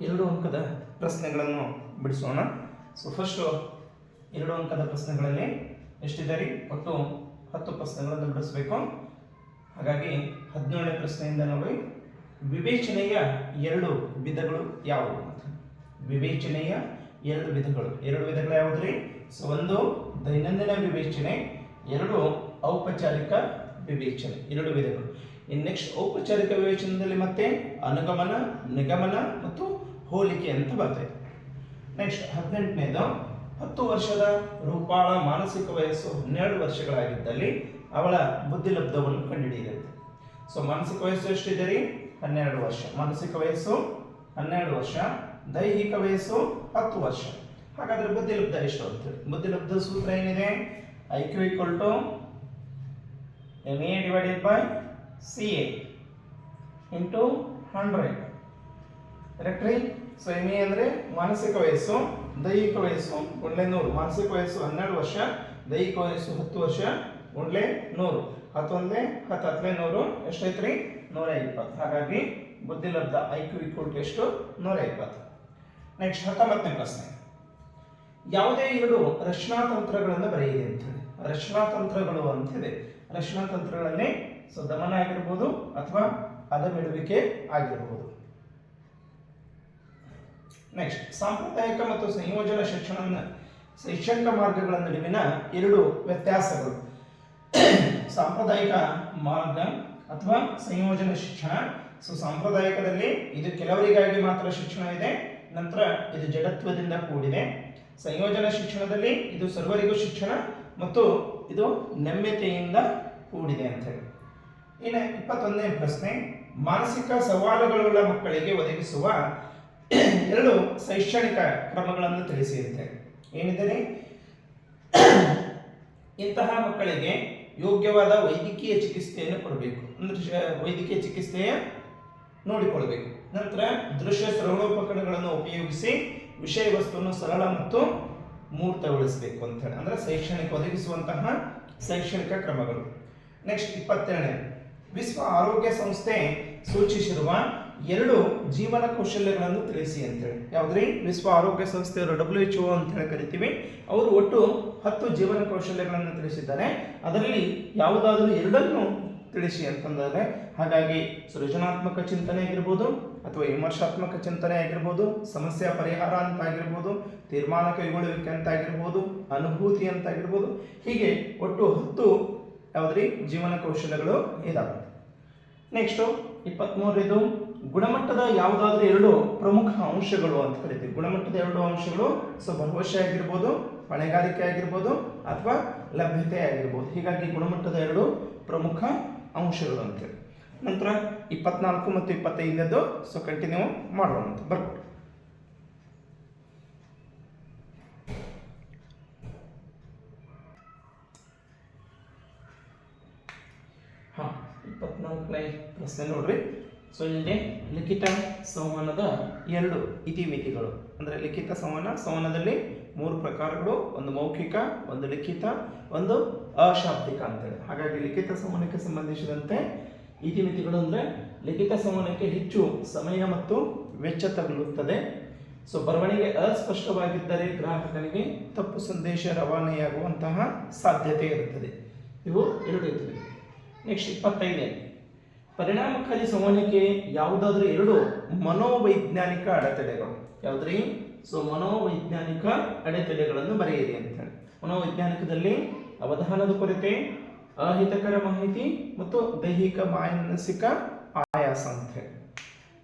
2 ಅಂಕದ ಪ್ರಶ್ನೆಗಳನ್ನು ಬಿಡಿಸೋಣ. So first 2 ಅಂಕದ ಪ್ರಶ್ನೆಗಳಲ್ಲಿ ಎಷ್ಟಿದೆ ರೀ? ಒಟ್ಟು 10 ಪ್ರಶ್ನೆಗಳನ್ನು ಬಿಡಿಸಬೇಕು. ಹಾಗಾಗಿ 17ನೇ ಪ್ರಶ್ನೆಯಿಂದ ನೋಡಿ, ವಿವೇಚನೆಯ 2 ವಿಧಗಳು ಯಾವುವು ಅಂತ. ವಿವೇಚನೆಯ 2 ವಿಧಗಳು. 2 ವಿಧಗಳು ಯಾವುದ್ರಿ? ಸೊ ಒಂದು ದೈನಂದಿನ ವಿವೇಚನೆ, 2 ಔಪಚಾರಿಕ ವಿವೇಚನೆ. 2 ವಿಧಗಳು. ಇನ್ನು ನೆಕ್ಸ್ಟ್ ಔಪಚಾರಿಕ ವಿವೇಚನೆಯಲ್ಲಿ ಮತ್ತೆ ಅನುಗಮನ, ನಿಗಮನ ಮತ್ತು ಹೋಲಿಕೆ ಅಂತ ಬರ್ತದೆ. ನೆಕ್ಸ್ಟ್ 18ನೇದು, 10 ವರ್ಷದ ರೂಪಾಳ ಮಾನಸಿಕ ವಯಸ್ಸು 12 ವರ್ಷಗಳಾಗಿದ್ದಲ್ಲಿ ಅವಳ ಬುದ್ಧಿಲಬ್ಧವನ್ನು ಕಂಡುಹಿಡಿಯುತ್ತೆ. ಸೊ ಮಾನಸಿಕ ವಯಸ್ಸು ಎಷ್ಟಿದೆ ರೀ? 12 ವರ್ಷ. ಮಾನಸಿಕ ವಯಸ್ಸು 12 ವರ್ಷ, ದೈಹಿಕ ವಯಸ್ಸು 10 ವರ್ಷ. ಹಾಗಾದ್ರೆ ಬುದ್ಧಿಲಬ್ಧ ಎಷ್ಟು ಅಂತೇಳಿ? ಬುದ್ಧಿಲಬ್ಧ ಸೂತ್ರ ಏನಿದೆ? IQ = MA / CA × 100. ಕರೆಕ್ಟ್ ರೀ? ಸೊ MA ಅಂದರೆ ಮಾನಸಿಕ ವಯಸ್ಸು, ದೈಹಿಕ ವಯಸ್ಸು × 100. ಮಾನಸಿಕ ವಯಸ್ಸು 12 ವರ್ಷ, ದೈಹಿಕ ವಯಸ್ಸು 10 ವರ್ಷ × 100. 10 × 100 ಎಷ್ಟೈತ್ರಿ? 120. ಹಾಗಾಗಿ ಬುದ್ಧಿಲಬ್ಧ IQ = ಎಷ್ಟು? 120. ನೆಕ್ಸ್ಟ್ 19ನೇ ಪ್ರಶ್ನೆ, ಯಾವುದೇ 2 ರಚನಾತಂತ್ರಗಳನ್ನು ಬರೆಯಿರಿ ಅಂತ ಹೇಳಿ. ರಚನಾತಂತ್ರಗಳು ಅಂತಿದೆ. ರಚನಾತಂತ್ರಗಳಲ್ಲಿ ಸೊ ದಮನ ಆಗಿರ್ಬೋದು ಅಥವಾ ಅದಮಿಡುವಿಕೆ ಆಗಿರಬಹುದು. ನೆಕ್ಸ್ಟ್ ಸಾಂಪ್ರದಾಯಿಕ ಮತ್ತು ಸಂಯೋಜನ ಶೈಕ್ಷಣಿಕ ಮಾರ್ಗಗಳ ನಡುವಿನ 2 ವ್ಯತ್ಯಾಸಗಳು. ಸಾಂಪ್ರದಾಯಿಕ ಮಾರ್ಗ ಅಥವಾ ಸಂಯೋಜನ ಶಿಕ್ಷಣ. ಸೊ ಸಾಂಪ್ರದಾಯಿಕದಲ್ಲಿ ಇದು ಕೆಲವರಿಗಾಗಿ ಮಾತ್ರ ಶಿಕ್ಷಣ ಇದೆ, ನಂತರ ಇದು ಜಡತ್ವದಿಂದ ಕೂಡಿದೆ. ಸಂಯೋಜನ ಶಿಕ್ಷಣದಲ್ಲಿ ಇದು ಸರ್ವರಿಗೂ ಶಿಕ್ಷಣ ಮತ್ತು ಇದು ನಮ್ಯತೆಯಿಂದ ಕೂಡಿದೆ ಅಂತ ಹೇಳಿ. ಇನ್ನು 21ನೇ ಪ್ರಶ್ನೆ, ಮಾನಸಿಕ ಸವಾಲುಗಳುಳ್ಳ ಮಕ್ಕಳಿಗೆ ಒದಗಿಸುವ 2 ಶೈಕ್ಷಣಿಕ ಕ್ರಮಗಳನ್ನು ತಿಳಿಸಿ ಅಂತ ಹೇಳಿ. ಏನಿದೆ? ಇಂತಹ ಮಕ್ಕಳಿಗೆ ಯೋಗ್ಯವಾದ ವೈದ್ಯಕೀಯ ಚಿಕಿತ್ಸೆಯನ್ನು ಕೊಡಬೇಕು. ಅಂದ್ರೆ ವೈದ್ಯಕೀಯ ಚಿಕಿತ್ಸೆಯ ನೋಡಿಕೊಳ್ಬೇಕು. ನಂತರ ದೃಶ್ಯ ಶ್ರವಣೋಪಕರಣಗಳನ್ನು ಉಪಯೋಗಿಸಿ ವಿಷಯ ವಸ್ತುವನ್ನು ಸರಳ ಮತ್ತು ಮೂರ್ತಗೊಳಿಸಬೇಕು ಅಂತ ಹೇಳಿ. ಅಂದ್ರೆ ಶೈಕ್ಷಣಿಕ ಒದಗಿಸುವಂತಹ ಶೈಕ್ಷಣಿಕ ಕ್ರಮಗಳು. ನೆಕ್ಸ್ಟ್ 22ನೇ, ವಿಶ್ವ ಆರೋಗ್ಯ ಸಂಸ್ಥೆ ಸೂಚಿಸಿರುವ 2 ಜೀವನ ಕೌಶಲ್ಯಗಳನ್ನು ತಿಳಿಸಿ ಅಂತೇಳಿ. ಯಾವ್ದ್ರಿ? ವಿಶ್ವ ಆರೋಗ್ಯ ಸಂಸ್ಥೆಯವರು WHO ಅಂತ ಹೇಳಿ ಕರಿತೀವಿ. ಅವರು ಒಟ್ಟು 10 ಜೀವನ ಕೌಶಲ್ಯಗಳನ್ನು ತಿಳಿಸಿದ್ದಾರೆ. ಅದರಲ್ಲಿ ಯಾವುದಾದ್ರೂ 2 ತಿಳಿಸಿ ಅಂತಂದರೆ, ಹಾಗಾಗಿ ಸೃಜನಾತ್ಮಕ ಚಿಂತನೆ ಆಗಿರ್ಬೋದು ಅಥವಾ ವಿಮರ್ಶಾತ್ಮಕ ಚಿಂತನೆ ಆಗಿರ್ಬೋದು, ಸಮಸ್ಯೆ ಪರಿಹಾರ ಅಂತ ಆಗಿರ್ಬೋದು, ತೀರ್ಮಾನ ಕೈಗೊಳ್ಳುವಿಕೆ ಅಂತ ಆಗಿರ್ಬೋದು, ಅನುಭೂತಿ ಅಂತ ಆಗಿರ್ಬೋದು, ಹೀಗೆ ಒಟ್ಟು 10 ಯಾವುದ್ರಿ ಜೀವನ ಕೌಶಲ್ಯಗಳು ಇದಾವೆ. ನೆಕ್ಸ್ಟು 23ನೇದು, ಗುಣಮಟ್ಟದ ಯಾವುದಾದ್ರೂ 2 ಪ್ರಮುಖ ಅಂಶಗಳು ಅಂತ ಕರಿತೀವಿ. ಗುಣಮಟ್ಟದ 2 ಅಂಶಗಳು ಸೊ ಭರವಸೆ ಆಗಿರ್ಬೋದು, ಹೊಣೆಗಾರಿಕೆ ಆಗಿರ್ಬೋದು ಅಥವಾ ಲಭ್ಯತೆ ಆಗಿರ್ಬೋದು. ಹೀಗಾಗಿ ಗುಣಮಟ್ಟದ 2 ಪ್ರಮುಖ ಅಂಶಗಳು ಅಂತೇಳಿ. ನಂತರ 24 ಮತ್ತು 25ನೇದು ಸೊ ಕಂಟಿನ್ಯೂ ಮಾಡೋಣ ಅಂತ ಬರ್ಬೋದು. ಹಾಂ, 24ನೇ ಪ್ರಶ್ನೆ ನೋಡ್ರಿ. ಸೊ ಇಲ್ಲಿ ಲಿಖಿತ ಸಂವಹನದ 2 ಇತಿಮಿತಿಗಳು. ಅಂದರೆ ಲಿಖಿತ ಸಂವಹನದಲ್ಲಿ 3 ಪ್ರಕಾರಗಳು: ಒಂದು ಮೌಖಿಕ, ಒಂದು ಲಿಖಿತ, ಒಂದು ಅಶಾಬ್ದಿಕ ಅಂತೇಳಿ. ಹಾಗಾಗಿ ಲಿಖಿತ ಸಂವಹನಕ್ಕೆ ಸಂಬಂಧಿಸಿದಂತೆ ಇತಿಮಿತಿಗಳು ಅಂದರೆ ಲಿಖಿತ ಸಂವಹನಕ್ಕೆ ಹೆಚ್ಚು ಸಮಯ ಮತ್ತು ವೆಚ್ಚ ತಗುಲುತ್ತದೆ. ಸೊ ಬರವಣಿಗೆ ಅಸ್ಪಷ್ಟವಾಗಿದ್ದರೆ ಗ್ರಾಹಕನಿಗೆ ತಪ್ಪು ಸಂದೇಶ ರವಾನೆಯಾಗುವಂತಹ ಸಾಧ್ಯತೆ ಇರುತ್ತದೆ. ಇವು 2 ಇರ್ತದೆ. ನೆಕ್ಸ್ಟ್ 25ನೇ, ಪರಿಣಾಮಕಾರಿ ಸಂವಹನಕ್ಕೆ ಯಾವುದಾದ್ರೂ 2 ಮನೋವೈಜ್ಞಾನಿಕ ಅಡೆತಡೆಗಳು. ಯಾವುದ್ರಿ? ಸೊ ಮನೋವೈಜ್ಞಾನಿಕ ಅಡೆತಡೆಗಳನ್ನು ಬರೆಯಿರಿ ಅಂತ ಹೇಳಿ. ಮನೋವೈಜ್ಞಾನಿಕದಲ್ಲಿ ಅವಧಾನದ ಕೊರತೆ, ಅಹಿತಕರ ಮಾಹಿತಿ ಮತ್ತು ದೈಹಿಕ ಮಾನಸಿಕ ಆಯಾಸ ಅಂತ ಹೇಳಿ.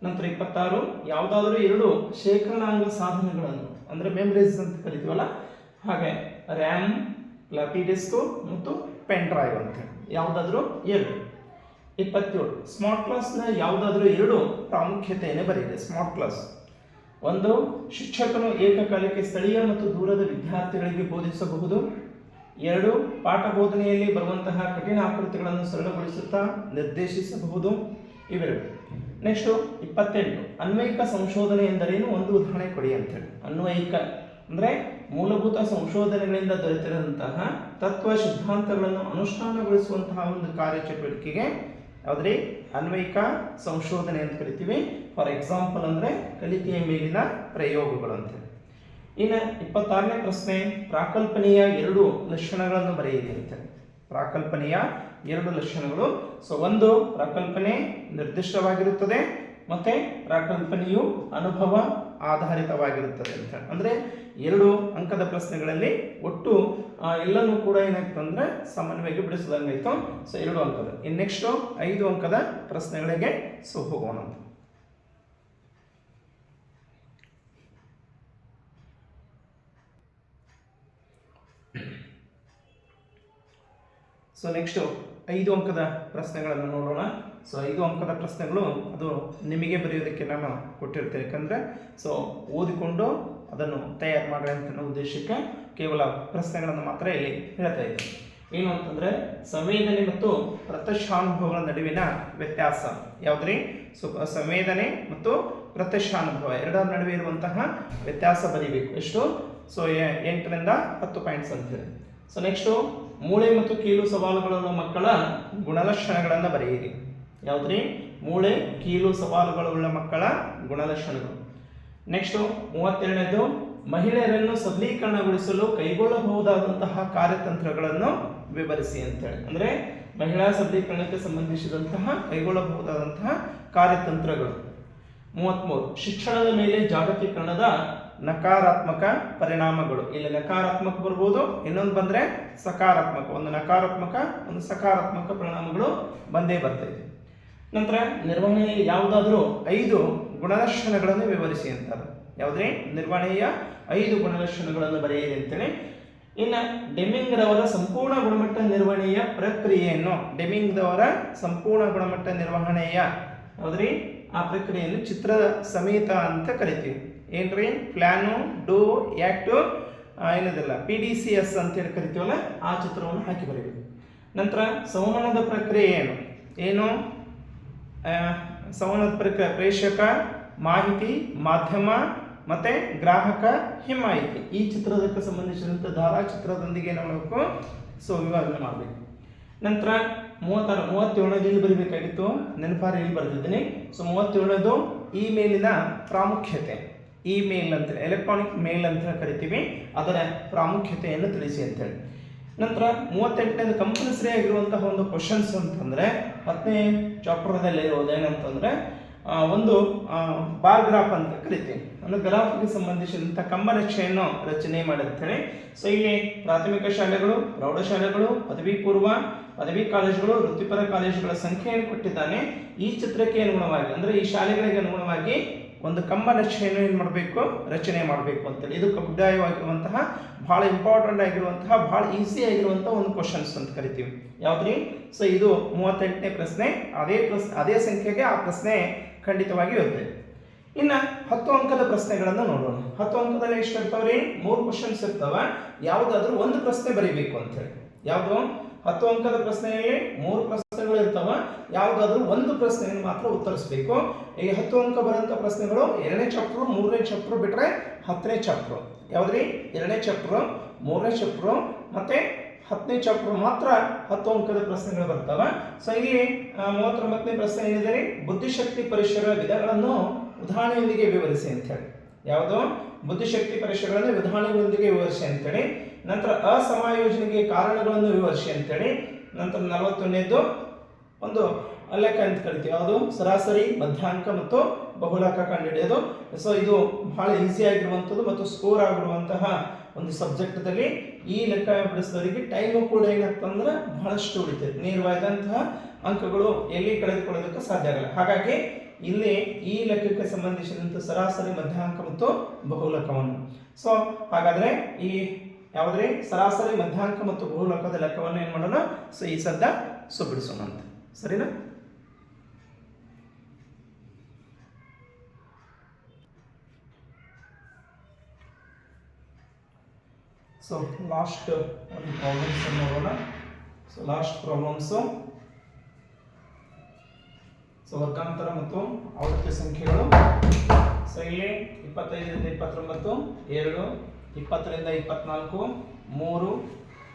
ನಂತರ 26, ಯಾವುದಾದ್ರೂ 2 ಶೇಖರಣಾಂಗ ಸಾಧನಗಳನ್ನು ಅಂದರೆ ಮೆಮರೀಸ್ ಅಂತ ಕರಿತೀವಲ್ಲ, ಹಾಗೆ ರ್ಯಾಮ್, ಫ್ಲಾಪಿ ಡಿಸ್ಕ್ ಮತ್ತು ಪೆನ್ ಡ್ರೈವ್ ಅಂತ ಹೇಳಿ. ಯಾವುದಾದ್ರೂ 2. 27, ಸ್ಮಾರ್ಟ್ ಕ್ಲಾಸ್ನ ಯಾವುದಾದ್ರೂ 2 ಪ್ರಾಮುಖ್ಯತೆಯನ್ನು ಬರೆಯಿರಿ. ಸ್ಮಾರ್ಟ್ ಕ್ಲಾಸ್: 1, ಶಿಕ್ಷಕನು ಏಕಕಾಲಕ್ಕೆ ಸ್ಥಳೀಯ ಮತ್ತು ದೂರದ ವಿದ್ಯಾರ್ಥಿಗಳಿಗೆ ಬೋಧಿಸಬಹುದು. 2, ಪಾಠ ಬೋಧನೆಯಲ್ಲಿ ಬರುವಂತಹ ಕಠಿಣ ಆಕೃತಿಗಳನ್ನು ಸರಳಗೊಳಿಸುತ್ತಾ ನಿರ್ದೇಶಿಸಬಹುದು. ಇವೆರಡು. ನೆಕ್ಸ್ಟು 28, ಅನ್ವಯಿಕ ಸಂಶೋಧನೆ ಎಂದರೇನು? ಒಂದು ಉದಾಹರಣೆ ಕೊಡಿ ಅಂತೇಳಿ. ಅನ್ವಯಿಕ ಅಂದರೆ ಮೂಲಭೂತ ಸಂಶೋಧನೆಗಳಿಂದ ದೊರೆತಿರುವಂತಹ ತತ್ವ ಸಿದ್ಧಾಂತಗಳನ್ನು ಅನುಷ್ಠಾನಗೊಳಿಸುವಂತಹ ಒಂದು ಕಾರ್ಯಚಟುವಟಿಕೆಗೆ ಯಾವುದ್ರಿ ಅನ್ವಯಿಕ ಸಂಶೋಧನೆ ಅಂತ ಕರಿತೀವಿ. ಫಾರ್ ಎಕ್ಸಾಂಪಲ್ ಅಂದರೆ ಕಲಿಕೆಯ ಮೇಲಿನ ಪ್ರಯೋಗಗಳು ಅಂತೇಳಿ. ಇನ್ನು 26ನೇ ಪ್ರಶ್ನೆ, ಪ್ರಾಕಲ್ಪನೆಯ 2 ಲಕ್ಷಣಗಳನ್ನು ಬರೆಯಿರಿ ಅಂತೇಳಿ. ಪ್ರಾಕಲ್ಪನೆಯ 2 ಲಕ್ಷಣಗಳು. ಸೊ ಒಂದು, ಪ್ರಾಕಲ್ಪನೆ ನಿರ್ದಿಷ್ಟವಾಗಿರುತ್ತದೆ, ಮತ್ತೆ ಪ್ರಾಕಲ್ಪನೆಯು ಅನುಭವ ಆಧಾರಿತವಾಗಿರುತ್ತದೆ ಅಂತ. ಅಂದರೆ 2 ಅಂಕದ ಪ್ರಶ್ನೆಗಳಲ್ಲಿ ಒಟ್ಟು ಎಲ್ಲನೂ ಕೂಡ ಏನಾಗ್ತದೆ ಅಂದರೆ ಸಾಮಾನ್ಯವಾಗಿ ಬಿಡಿಸಿದಂಗಾಯ್ತು. ಸೊ 2 ಅಂಕದ. ಇನ್ನು ನೆಕ್ಸ್ಟು 5 ಅಂಕದ ಪ್ರಶ್ನೆಗಳಿಗೆ ಹೋಗೋಣ. ಸೊ ನೆಕ್ಸ್ಟು 5 ಅಂಕದ ಪ್ರಶ್ನೆಗಳನ್ನು ನೋಡೋಣ. ಸೊ 5 ಅಂಕದ ಪ್ರಶ್ನೆಗಳು ಅದು ನಿಮಗೆ ಬರೆಯೋದಕ್ಕೆ ನಾನು ಕೊಟ್ಟಿರ್ತೇನೆ. ಯಾಕಂದರೆ ಸೊ ಓದಿಕೊಂಡು ಅದನ್ನು ತಯಾರು ಮಾಡಿ ಅಂತ ಉದ್ದೇಶಕ್ಕೆ ಕೇವಲ ಪ್ರಶ್ನೆಗಳನ್ನು ಮಾತ್ರ ಇಲ್ಲಿ ಹೇಳ್ತಾ ಇದ್ದೀನಿ. ಏನು ಅಂತಂದರೆ ಸಂವೇದನೆ ಮತ್ತು ಪ್ರತ್ಯಕ್ಷಾನುಭವಗಳ ನಡುವಿನ ವ್ಯತ್ಯಾಸ ಯಾವುದ್ರಿ? ಸೊ ಸಂವೇದನೆ ಮತ್ತು ಪ್ರತ್ಯಕ್ಷಾನುಭವ 2ರ ನಡುವೆ ಇರುವಂತಹ ವ್ಯತ್ಯಾಸ ಬರೀಬೇಕು. ಎಷ್ಟು? ಸೊ 8ರಿಂದ 10 ಪಾಯಿಂಟ್ಸ್ ಅಂತೇಳಿ. ಸೊ ನೆಕ್ಸ್ಟು ಮೂಳೆ ಮತ್ತು ಕೀಲು ಸವಾಲುಗಳ ಮಕ್ಕಳ ಗುಣಲಕ್ಷಣಗಳನ್ನು ಬರೆಯಿರಿ. ಯಾವುದ್ರಿ? ಮೂಳೆ ಕೀಲು ಸವಾಲುಗಳುಳ್ಳ ಮಕ್ಕಳ ಗುಣಲಕ್ಷಣಗಳು. ನೆಕ್ಸ್ಟು 32ನೇದು, ಮಹಿಳೆಯರನ್ನು ಸಬಲೀಕರಣಗೊಳಿಸಲು ಕೈಗೊಳ್ಳಬಹುದಾದಂತಹ ಕಾರ್ಯತಂತ್ರಗಳನ್ನು ವಿವರಿಸಿ ಅಂತೇಳಿ. ಅಂದರೆ ಮಹಿಳಾ ಸಬಲೀಕರಣಕ್ಕೆ ಸಂಬಂಧಿಸಿದಂತಹ ಕೈಗೊಳ್ಳಬಹುದಾದಂತಹ ಕಾರ್ಯತಂತ್ರಗಳು. 33, ಶಿಕ್ಷಣದ ಮೇಲೆ ಜಾಗತೀಕರಣದ ನಕಾರಾತ್ಮಕ ಪರಿಣಾಮಗಳು. ಇಲ್ಲಿ ನಕಾರಾತ್ಮಕ ಬರ್ಬೋದು, ಇನ್ನೊಂದು ಬಂದರೆ ಸಕಾರಾತ್ಮಕ. ಒಂದು ನಕಾರಾತ್ಮಕ, ಒಂದು ಸಕಾರಾತ್ಮಕ ಪರಿಣಾಮಗಳು ಬಂದೇ ಬರ್ತದೆ. ನಂತರ ನಿರ್ವಹಣೆಯ ಯಾವುದಾದ್ರೂ 5 ಗುಣಲಕ್ಷಣಗಳನ್ನು ವಿವರಿಸಿ ಅಂತಾರೆ. ಯಾವುದೇ ನಿರ್ವಹಣೆಯ 5 ಗುಣಲಕ್ಷಣಗಳನ್ನು ಬರೆಯಿರಿ ಅಂತೇಳಿ. ಇನ್ನು ಡೆಮಿಂಗ್ ರವರ ಸಂಪೂರ್ಣ ಗುಣಮಟ್ಟ ನಿರ್ವಹಣೆಯ ಪ್ರಕ್ರಿಯೆಯನ್ನು, ಡೆಮಿಂಗ್ ರವರ ಸಂಪೂರ್ಣ ಗುಣಮಟ್ಟ ನಿರ್ವಹಣೆಯ ಯಾವುದ್ರಿ ಆ ಪ್ರಕ್ರಿಯೆಯನ್ನು ಚಿತ್ರ ಸಮೇತ ಅಂತ ಕರಿತೀವಿ. ಏನ್ರಿ? ಪ್ಲಾನು, ಡೂ, ಆ್ಯಕ್ಟು, ಏನದಿಲ್ಲ PDCS ಅಂತೇಳಿ ಕರಿತೀವಲ್ಲ, ಆ ಚಿತ್ರವನ್ನು ಹಾಕಿ ಬರೀಬೇಕು. ನಂತರ ಸಂವಹನದ ಪ್ರಕ್ರಿಯೆ ಏನು? ಸಂವಹನದ ಪ್ರಕ್ರಿಯೆ ಪ್ರೇಷಕ, ಮಾಹಿತಿ, ಮಾಧ್ಯಮ ಮತ್ತು ಗ್ರಾಹಕ, ಹಿಮಾಯಿತಿ. ಈ ಚಿತ್ರದಕ್ಕೆ ಸಂಬಂಧಿಸಿದಂಥ ಧಾರಾ ಚಿತ್ರದೊಂದಿಗೆ ಏನು ಮಾಡಬೇಕು? ಸೊ ವಿವರಣೆ ಮಾಡಬೇಕು. ನಂತರ 37 ಇಲ್ಲಿ ಬರೀಬೇಕಾಗಿತ್ತು, ನೆನಪಾರಿ ಇಲ್ಲಿ ಬರೆದಿದ್ದೀನಿ. ಸೊ 37ನೇದು ಇಮೇಲಿನ ಪ್ರಾಮುಖ್ಯತೆ. ಇಮೇಲ್ ಅಂತೇಳಿ ಎಲೆಕ್ಟ್ರಾನಿಕ್ ಮೇಲ್ ಅಂತ ಕರಿತೀವಿ, ಅದರ ಪ್ರಾಮುಖ್ಯತೆಯನ್ನು ತಿಳಿಸಿ ಅಂತೇಳಿ. ನಂತರ 38ನೇದು ಕಂಪಲ್ಸರಿ ಆಗಿರುವಂತಹ ಒಂದು ಕ್ವಶನ್ಸ್ ಅಂತಂದರೆ 10ನೇ ಚಾಪ್ಟರ್ದಲ್ಲಿ ಇರೋದು ಏನಂತಂದರೆ ಒಂದು ಬಾರ್ ಗ್ರಾಫ್ ಅಂತ ಕರಿತೀವಿ. ಅಂದರೆ ಗ್ರಾಫ್ಗೆ ಸಂಬಂಧಿಸಿದಂಥ ಕಂಬನಕ್ಷೆಯನ್ನು ರಚನೆ ಮಾಡುತ್ತೇವೆ. ಸೊ ಇಲ್ಲಿ ಪ್ರಾಥಮಿಕ ಶಾಲೆಗಳು, ಪ್ರೌಢಶಾಲೆಗಳು, ಪದವಿ ಪೂರ್ವ, ಪದವಿ ಕಾಲೇಜುಗಳು, ವೃತ್ತಿಪರ ಕಾಲೇಜುಗಳ ಸಂಖ್ಯೆಯನ್ನು ಕೊಟ್ಟಿದ್ದಾನೆ. ಈ ಚಿತ್ರಕ್ಕೆ ಅನುಗುಣವಾಗಿ ಅಂದರೆ ಈ ಶಾಲೆಗಳಿಗೆ ಅನುಗುಣವಾಗಿ ಒಂದು ಕಂಬನಕ್ಷೆಯನ್ನು ಏನು ಮಾಡಬೇಕು? ರಚನೆ ಮಾಡಬೇಕು ಅಂತೇಳಿ. ಇದು ಕಡ್ಡಾಯವಾಗಿರುವಂತಹ ಭಾಳ ಇಂಪಾರ್ಟೆಂಟ್ ಆಗಿರುವಂತಹ ಭಾಳ ಈಸಿ ಆಗಿರುವಂತಹ ಒಂದು ಕ್ವಶನ್ಸ್ ಅಂತ ಕರಿತೀವಿ. ಯಾವುದ್ರಿ? ಸೊ ಇದು 38ನೇ ಪ್ರಶ್ನೆ. ಅದೇ ಸಂಖ್ಯೆಗೆ ಆ ಪ್ರಶ್ನೆ ಖಂಡಿತವಾಗಿ ಇರುತ್ತೆ. ಇನ್ನು 10 ಅಂಕದ ಪ್ರಶ್ನೆಗಳನ್ನು ನೋಡೋಣ. 10 ಅಂಕದಲ್ಲಿ ಎಷ್ಟು ಇರ್ತಾವ್ರಿ? 3 ಕ್ವಶನ್ಸ್ ಇರ್ತಾವ. ಯಾವುದಾದ್ರೂ ಒಂದು ಪ್ರಶ್ನೆ ಬರೀಬೇಕು ಅಂತೇಳಿ. ಯಾವುದು? 10 ಅಂಕದ ಪ್ರಶ್ನೆಯಲ್ಲಿ 3 ಪ್ರಶ್ನೆಗಳು ಇರ್ತಾವ. ಯಾವುದಾದ್ರೂ ಒಂದು ಪ್ರಶ್ನೆಯನ್ನು ಮಾತ್ರ ಉತ್ತರಿಸಬೇಕು. ಈ 10 ಅಂಕ ಬರೋಂಥ ಪ್ರಶ್ನೆಗಳು 2ನೇ ಚಾಪ್ಟರ್, 3ನೇ ಚಾಪ್ಟರ್ ಬಿಟ್ಟರೆ 10ನೇ ಚಾಪ್ಟರ್. ಯಾವುದ್ರಿ? 2ನೇ ಚಾಪ್ಟರ್, 3ನೇ ಚಾಪ್ಟರ್ ಮತ್ತು 10ನೇ ಚಾಪ್ಟರ್ ಮಾತ್ರ 10 ಅಂಕದ ಪ್ರಶ್ನೆಗಳು ಬರ್ತಾವೆ. ಸೊ ಇಲ್ಲಿ 39ನೇ ಪ್ರಶ್ನೆ ಏನಿದೆ? ಬುದ್ಧಿಶಕ್ತಿ ಪರೀಕ್ಷೆಗಳ ವಿಧಗಳನ್ನು ಉದಾಹರಣೆಯೊಂದಿಗೆ ವಿವರಿಸಿ ಅಂತೇಳಿ. ಯಾವುದು? ಬುದ್ಧಿಶಕ್ತಿ ಪರೀಕ್ಷೆಗಳನ್ನು ಉದಾಹರಣೆಗಳೊಂದಿಗೆ ವಿವರಿಸಿ ಅಂತೇಳಿ. ನಂತರ ಅಸಮಾಯೋಜನೆಗೆ ಕಾರಣಗಳನ್ನು ವಿವರಿಸಿ ಅಂತೇಳಿ. ನಂತರ 41ನೇದು ಒಂದು ಲೆಕ್ಕ ಅಂತ ಕರಿತೀವಿ. ಯಾವುದು? ಸರಾಸರಿ, ಮಧ್ಯಾಂಕ ಮತ್ತು ಬಹುಲಕ ಕಂಡುಹಿಡಿಯೋದು. ಸೊ ಇದು ಬಹಳ ಈಸಿ ಆಗಿರುವಂಥದ್ದು ಮತ್ತು ಸ್ಕೋರ್ ಆಗಿರುವಂತಹ ಒಂದು ಸಬ್ಜೆಕ್ಟ್ದಲ್ಲಿ ಈ ಲೆಕ್ಕ ಬಿಡಿಸಿದವರಿಗೆ ಟೈಮು ಕೂಡ ಏನಾಗ್ತಂದ್ರೆ ಬಹಳಷ್ಟು ಉಳಿತೈತೆ. ನೇರವಾದಂತಹ ಅಂಕಗಳು ಎಲ್ಲಿ ಕಳೆದುಕೊಳ್ಳೋದಕ್ಕೆ ಸಾಧ್ಯ ಆಗಲ್ಲ. ಹಾಗಾಗಿ ಇಲ್ಲಿ ಈ ಲೆಕ್ಕಕ್ಕೆ ಸಂಬಂಧಿಸಿದಂಥ ಸರಾಸರಿ, ಮಧ್ಯಾಂಕ ಮತ್ತು ಬಹುಲಕವನ್ನು. ಸೊ ಹಾಗಾದರೆ ಈ ಯಾವುದೇ ಸರಾಸರಿ, ಮಧ್ಯಾಂಕ ಮತ್ತು ಬಹುಲಕದ ಲೆಕ್ಕವನ್ನು ಏನು ಮಾಡೋಣ? ಸೊ ಈ ಸದ್ದ ಬಿಡಿಸೋಣ ಅಂತ. ಸರಿನಾ? ಸೊ ಲಾಸ್ಟ್ ಒಂದು ಪ್ರಾಬ್ಲಮ್ಸ್ ನೋಡೋಣ. ಸೊ ಲಾಸ್ಟ್ ಪ್ರಾಬ್ಲಮ್ಸು ಸೊ ವರ್ಗಾಂತರ ಮತ್ತು ಆವೃತ್ತಿ ಸಂಖ್ಯೆಗಳು. ಸೊ ಇಲ್ಲಿ 25ರಿಂದ 29, 2, 20ರಿಂದ 24, 3,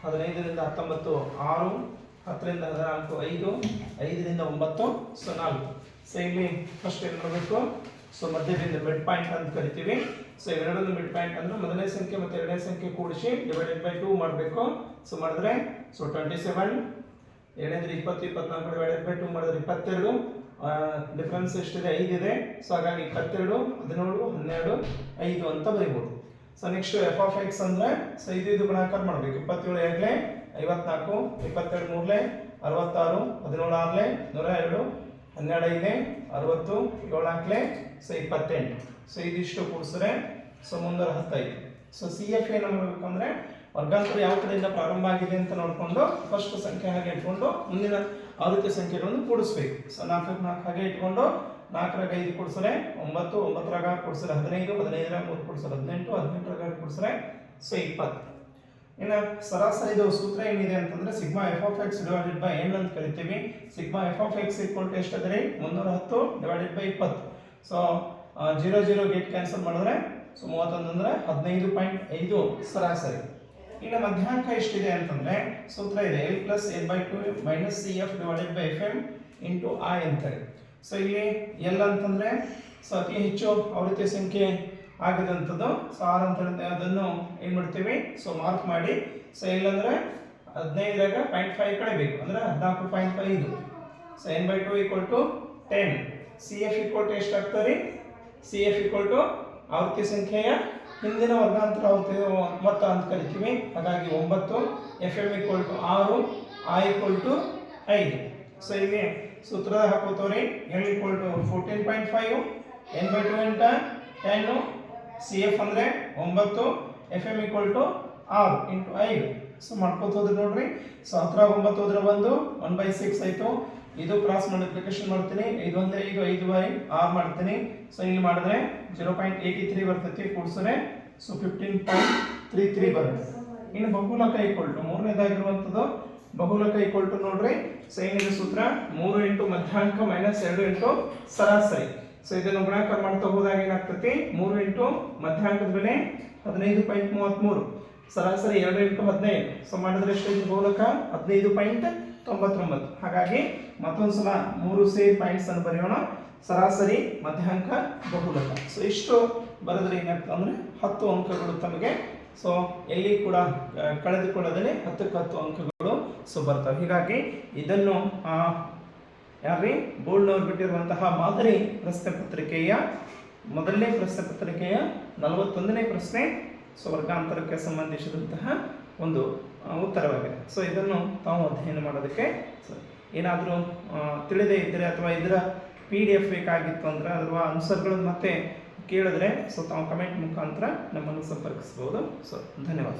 15ರಿಂದ 19, 6, 10ರಿಂದ 14 5, 5ರಿಂದ 9 ಸೊ 4. ಸೊ ಇಲ್ಲಿ ಫಸ್ಟ್ ಏನು ಮಾಡಬೇಕು, ಸೊ ಮಧ್ಯದಿಂದ ಮಿಡ್ ಪಾಯಿಂಟ್ ಅಂತ ಕರಿತೀವಿ. ಸೊ ಇವೆರಡನ್ನು ಮಿಡ್ ಪಾಯಿಂಟ್ ಅಂದ್ರೆ ಮೊದಲನೇ ಸಂಖ್ಯೆ ಮತ್ತು ಎರಡನೇ ಸಂಖ್ಯೆ ಕೂಡಿಸಿ ಡಿವೈಡೆಡ್ ಬೈ 2 ಮಾಡಬೇಕು. ಸೊ ಮಾಡಿದ್ರೆ ಸೊ 27, ಎರಡನೇದ್ರೆ 20, 24 ಡಿವೈಡೆಡ್ ಬೈ 2 ಮಾಡಿದ್ರೆ 22. ಡಿಫ್ರೆನ್ಸ್ ಎಷ್ಟಿದೆ, 5 ಇದೆ. ಸೊ ಹಾಗಾಗಿ 22, 17, 12, 5 ಅಂತ ಬರೀಬಹುದು. So next F of X ಅಂದ್ರೆ ಸೊ ಇದು ಗುಣಾಕಾರ ಮಾಡಬೇಕು. 27 ಎರಡಲೇ 54, 22 ಮೂರಲೇ 66, 17 ಆರಲೇ 102, 12 ಐದಲೇ 60, 7 ನಾಲ್ಕಲೇ ಸೊ 28. ಸೊ ಇದಿಷ್ಟು ಕೂಡಿಸಿದ್ರೆ ಸೊ 315. ಸೊ ಸಿ ಎಫ್ ಏನು ಮಾಡಬೇಕಂದ್ರೆ ವರ್ಗಾಂತರ ಯಾವ ಕಡೆಯಿಂದ ಪ್ರಾರಂಭ ಆಗಿದೆ ಅಂತ ನೋಡಿಕೊಂಡು ಫಸ್ಟ್ ಸಂಖ್ಯೆ ಹಾಗೆ ಇಟ್ಕೊಂಡು ಮುಂದಿನ ಆವೃತ್ತಿ ಸಂಖ್ಯೆಗಳನ್ನು ಕೂಡಿಸ್ಬೇಕು. ಸೊ 4 4 ಹಾಗೆ ಇಟ್ಕೊಂಡು 4 5 ಕೂಡಿಸಿದ್ರೆ 9, 9 ಕೂಡಿಸಿದ್ರೆ 15, 15 3 ಕೂಡಿಸಿದ್ರೆ 18, 18 ಕೂಡಿಸಿದ್ರೆ ಸೊ 20. ಇನ್ನು ಸರಾಸರಿದು ಸೂತ್ರ ಏನಿದೆ ಅಂತಂದ್ರೆ sigma F of X divided by N ಅಂತ ಕರಿತೀವಿ. Sigma F of X equal to ಎಷ್ಟಾದ್ರೆ 310 divided by 20. So 0 0 get cancel ಮಾಡಿದ್ರೆ ಸೊ 31 ಅಂದ್ರೆ 15.5 ಸರಾಸರಿ. ಇನ್ನು ಮಧ್ಯಾಂಕ ಎಷ್ಟಿದೆ ಅಂತಂದ್ರೆ ಸೂತ್ರ ಇದೆ L plus L by 2 minus C F divided by F M into I ಅಂತೇಳಿ. ಸೊ ಇಲ್ಲಿ L ಅಂತಂದ್ರೆ ಸೊ ಅತಿ ಹೆಚ್ಚು ಆವೃತ್ತಿ ಸಂಖ್ಯೆ ಆಗಿದಂಥದ್ದು. ಸೊ ಆರ್ ಅಂತ ಅದನ್ನು ಏನು ಮಾಡ್ತೀವಿ, ಸೊ ಮಾರ್ಕ್ ಮಾಡಿ. ಸೊ L ಅಂದ್ರೆ 15ರಾಗ 0.5 ಕಳೆಬೇಕು ಅಂದ್ರೆ 14.5. So n by 2 equal to 10. C F equal to ಎಷ್ಟಾಗ್ತದೆ, ಸಿ ಎಫ್ ಈಕ್ವಲ್ ಟು ಆವೃತ್ತಿ ಸಂಖ್ಯೆಯ ಹಿಂದಿನ ವರ್ಗಾಂತರ ಆವೃತ್ತಿ ಮೊತ್ತ ಅಂತ ಕರಿತೀವಿ. ಹಾಗಾಗಿ 9, F M equal to 6, I equal to 5. So ಇಲ್ಲಿ ಸೂತ್ರದ ಹಾಕೋತವ್ರಿ L equal to 14.5, n by 2 into 10, C F ಅಂದರೆ 9, F M equal to 6 into 5. So ಮಾಡ್ಕೋತ ಹೋದ್ರೆ ನೋಡ್ರಿ, ಸೊ 10 9 ಹೋದ್ರೆ 1/6 ಆಯಿತು. ಇದು ಕ್ರಾಸ್ ಮಲ್ಟಿಪ್ಲಿಕೇಶನ್ ಮಾಡ್ತೀನಿ, 5 1 5, 5/6 ಮಾಡ್ತೀನಿ. ಸೊ ಇಲ್ಲಿ ಮಾಡಿದ್ರೆ 0.83 ಬರ್ತೈತಿ, ಕೂಡಿಸಿದ್ರೆ ಸೊ 15.33 ಬರುತ್ತೆ. ಇನ್ನು ಬಹುಲಕ ಈಕ್ವಲ್ ಟು ಮೂರನೇದಾಗಿರುವಂಥದ್ದು ಬಹುಲಕ ಈಕ್ವಲ್ ಟು ನೋಡ್ರಿ, ಸೊ ಏನಿದೆ ಸೂತ್ರ 3 ಇಂಟು ಮಧ್ಯಾಂಕ ಮೈನಸ್ 2 ಇಂಟು ಸರಾಸರಿ. ಸೊ ಇದನ್ನು ಗುಣಾಕಾರ ಮಾಡ್ತಾ ಹೋದಾಗ ಏನಾಗ್ತೈತಿ, 3 ಇಂಟು ಮಧ್ಯಾಂಕದ ಬೆಲೆ 15.33, ಸರಾಸರಿ 2 ಇಂಟು 15. ಸೊ ಮಾಡಿದ್ರೆ ಎಷ್ಟು ಬಹುಲಕ 15.99. ಹಾಗಾಗಿ ಮತ್ತೊಂದ್ಸಲ 3 ಸೇರಿ ಪಾಯಿಂಟ್ಸ್ ಅನ್ನು ಬರೆಯೋಣ. ಸರಾಸರಿ ಮಧ್ಯಾಂಕ ಬಹುಲಕ. ಸೊ ಇಷ್ಟು ಬರೆದ್ರೆ ಏನಾಗ್ತದೆ ಅಂದ್ರೆ 10 ಅಂಕಗಳು ತಮಗೆ. ಸೊ ಎಲ್ಲಿ ಕೂಡ ಕಳೆದುಕೊಳ್ಳೋದೇ 10ಕ್ಕೆ 10 ಅಂಕಗಳು ಸೊ ಬರ್ತವೆ. ಹೀಗಾಗಿ ಇದನ್ನು ಯಾರ್ರಿ ಬೋಲ್ಡ್ನವ್ರು ಬಿಟ್ಟಿರುವಂತಹ ಮಾದರಿ ಪ್ರಶ್ನೆ ಪತ್ರಿಕೆಯ ಮೊದಲನೇ ಪ್ರಶ್ನೆ ಪತ್ರಿಕೆಯ 41ನೇ ಪ್ರಶ್ನೆ ಸೊ ವರ್ಗಾಂತರಕ್ಕೆ ಸಂಬಂಧಿಸಿದಂತಹ ಒಂದು ಉತ್ತರವಾಗಿದೆ. ಸೊ ಇದನ್ನು ತಾವು ಅಧ್ಯಯನ ಮಾಡೋದಕ್ಕೆ ಏನಾದರೂ ತಿಳಿದೇ ಇದ್ದರೆ ಅಥವಾ ಇದರ PDF ಬೇಕಾಗಿತ್ತು ಅಂದ್ರೆ ಅಥವಾ ಆನ್ಸರ್ಗಳನ್ನು ಮತ್ತೆ ಕೇಳಿದ್ರೆ ಸೊ ತಾವು ಕಮೆಂಟ್ ಮುಖಾಂತರ ನಮ್ಮನ್ನು ಸಂಪರ್ಕಿಸ್ಬೋದು. ಸೊ ಧನ್ಯವಾದ.